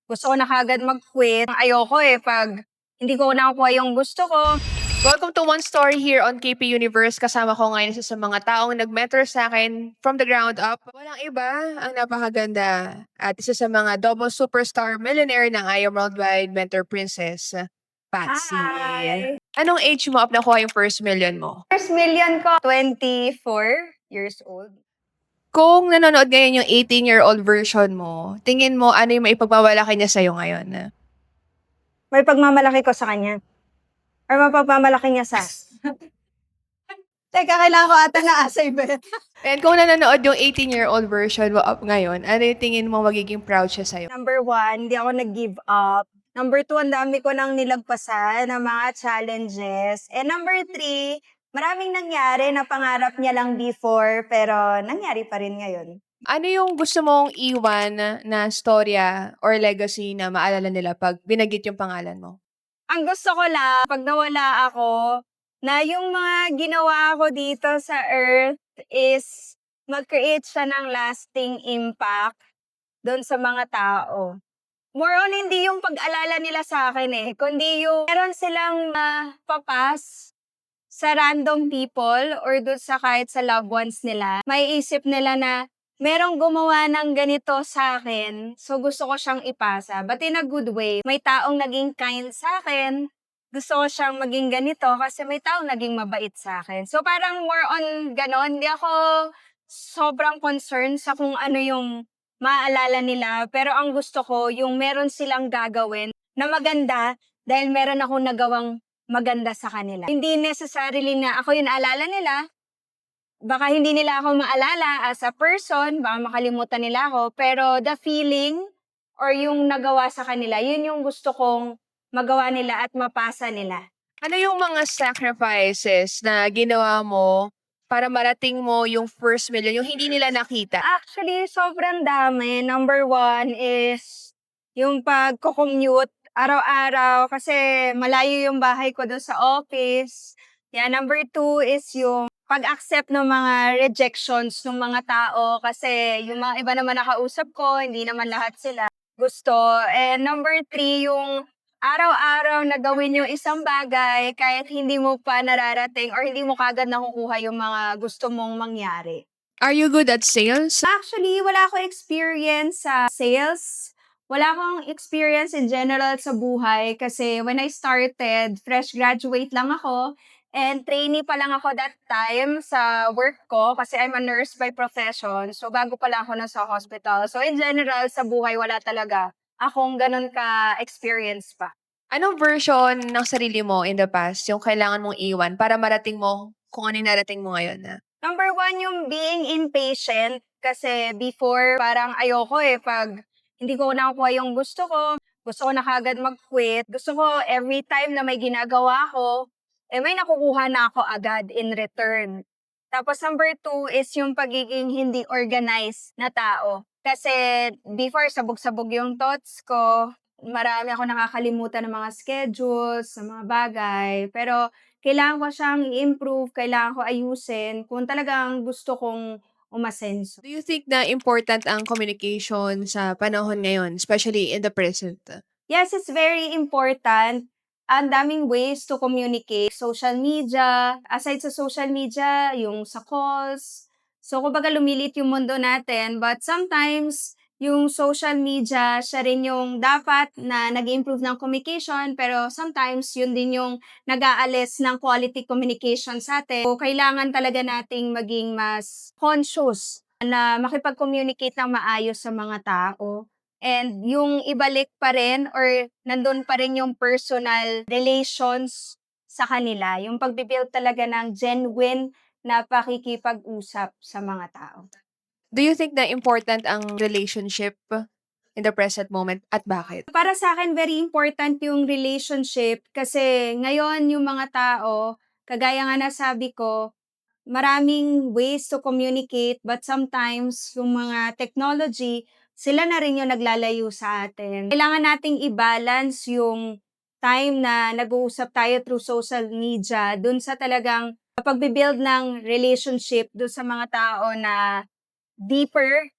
Gusto ko na kaagad mag-quit. Ayoko 'pag hindi ko nakukuha yung gusto ko. Welcome to One Story here on KP Universe. Kasama ko ngayon isa sa mga taong nag-mentor sa akin from the ground up. Walang iba, ang napakaganda at isa sa mga double superstar millionaire ng I Am Worldwide Mentor Princess, Patsy. Hi! Anong age mo up nakuha yung first million mo? First million ko, 24 years old. Kung nanonood ngayon yung 18-year-old version mo, tingin mo ano yung maipagmamalaki niya sa'yo ngayon? May pagmamalaki ko sa kanya. Or mapagmamalaki niya sa... Teka, kailangan ko ata na asay ba? And kung nanonood yung 18-year-old version mo up ngayon, ano yung tingin mo magiging proud siya sa'yo? Number 1, hindi ako nag-give up. Number 2, ang dami ko nang nilagpasan ng mga challenges. And number 3, maraming nangyari na pangarap niya lang before, pero nangyari pa rin ngayon. Ano yung gusto mong iwan na storya or legacy na maalala nila pag binanggit yung pangalan mo? Ang gusto ko lang, pag nawala ako, na yung mga ginawa ko dito sa Earth is mag-create siya ng lasting impact doon sa mga tao. More on, hindi yung pag-alala nila sa akin kundi yung meron silang papas sa random people or doon sa kahit sa loved ones nila. May isip nila na merong gumawa ng ganito sa akin, so gusto ko siyang ipasa. But in a good way, may taong naging kind sa akin, gusto ko siyang maging ganito kasi may taong naging mabait sa akin. So parang more on ganon, hindi ako sobrang concerned sa kung ano yung maaalala nila. Pero ang gusto ko, yung meron silang gagawin na maganda dahil meron akong nagawang maganda sa kanila. Hindi necessarily na ako yung naalala nila. Baka hindi nila ako maalala as a person, baka makalimutan nila ako, pero the feeling or yung nagawa sa kanila, yun yung gusto kong magawa nila at mapasa nila. Ano yung mga sacrifices na ginawa mo para marating mo yung first million, yung hindi nila nakita? Actually, sobrang dami. Number 1 is yung pagko-commute araw-araw kasi malayo yung bahay ko doon sa office. Yeah, number 2 is yung pag-accept ng mga rejections ng mga tao kasi yung mga iba naman nakausap ko, hindi naman lahat sila gusto. And number 3, yung araw-araw na gawin yung isang bagay kahit hindi mo pa nararating or hindi mo kagad nakukuha yung mga gusto mong mangyari. Are you good at sales? Actually, wala akong experience sa sales. Wala akong experience in general sa buhay kasi when I started, fresh graduate lang ako and trainee pa lang ako that time sa work ko kasi I'm a nurse by profession. So, bago pa lang ako nasa hospital. So, in general, sa buhay, wala talaga akong ganun ka-experience pa. Anong version ng sarili mo in the past yung kailangan mong iwan para marating mo kung ano yung narating mo ngayon? Number 1, yung being impatient. Kasi before, parang ayoko pag hindi ko nakukuha yung gusto ko na kaagad mag-quit. Gusto ko every time na may ginagawa ko, may nakukuha na ako agad in return. Tapos number 2 is yung pagiging hindi organized na tao. Kasi before, sabog-sabog yung thoughts ko. Marami ako nakakalimutan ng mga schedules, ng mga bagay. Pero kailangan ko siyang i-improve, kailangan ko ayusin kung talagang gusto kong umasenso. Do you think na important ang communication sa panahon ngayon, especially in the present? Yes, it's very important. Ang daming ways to communicate. Social media, aside sa social media, yung sa calls. So, kumbaga lumilit yung mundo natin. But sometimes, yung social media, siya rin yung dapat na nag-improve ng communication. Pero sometimes, yun din yung nag-aalis ng quality communication sa atin. So, kailangan talaga nating maging mas conscious na makipag-communicate ng maayos sa mga tao. And yung ibalik pa rin or nandun pa rin yung personal relations sa kanila. Yung pagbibuild talaga ng genuine na pakikipag-usap sa mga tao. Do you think na important ang relationship in the present moment at bakit? Para sa akin, very important yung relationship kasi ngayon yung mga tao, kagaya nga nasabi ko, maraming ways to communicate but sometimes yung mga technology, sila na rin yung naglalayo sa atin. Kailangan nating i-balance yung time na nag-uusap tayo through social media dun sa talagang pagbibuild ng relationship dun sa mga tao na deeper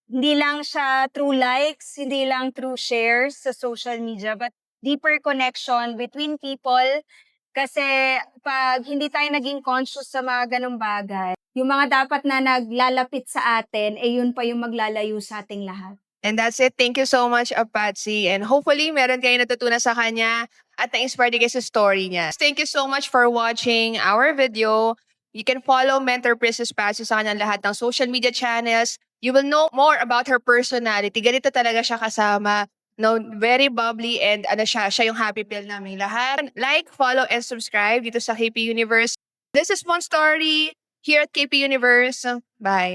Hindi lang siya through likes, hindi lang through shares sa social media, but deeper connection between people. Kasi 'pag hindi tayo naging conscious sa mga gano'ng bagay, yung mga dapat na naglalapit sa atin, yun pa yung maglalayo sa ating lahat. And that's it. Thank you so much, Patsy. And hopefully, meron kayo natutunan sa kanya at na-inspire din kayo sa story niya. Thank you so much for watching our video. You can follow Mentor Princess Patsy sa kanyang lahat ng social media channels. You will know more about her personality. Ganito talaga siya kasama. No, very bubbly and siya yung happy pill namin lahat. Like, follow, and subscribe dito sa KP Universe. This is one story here at KP Universe. Bye.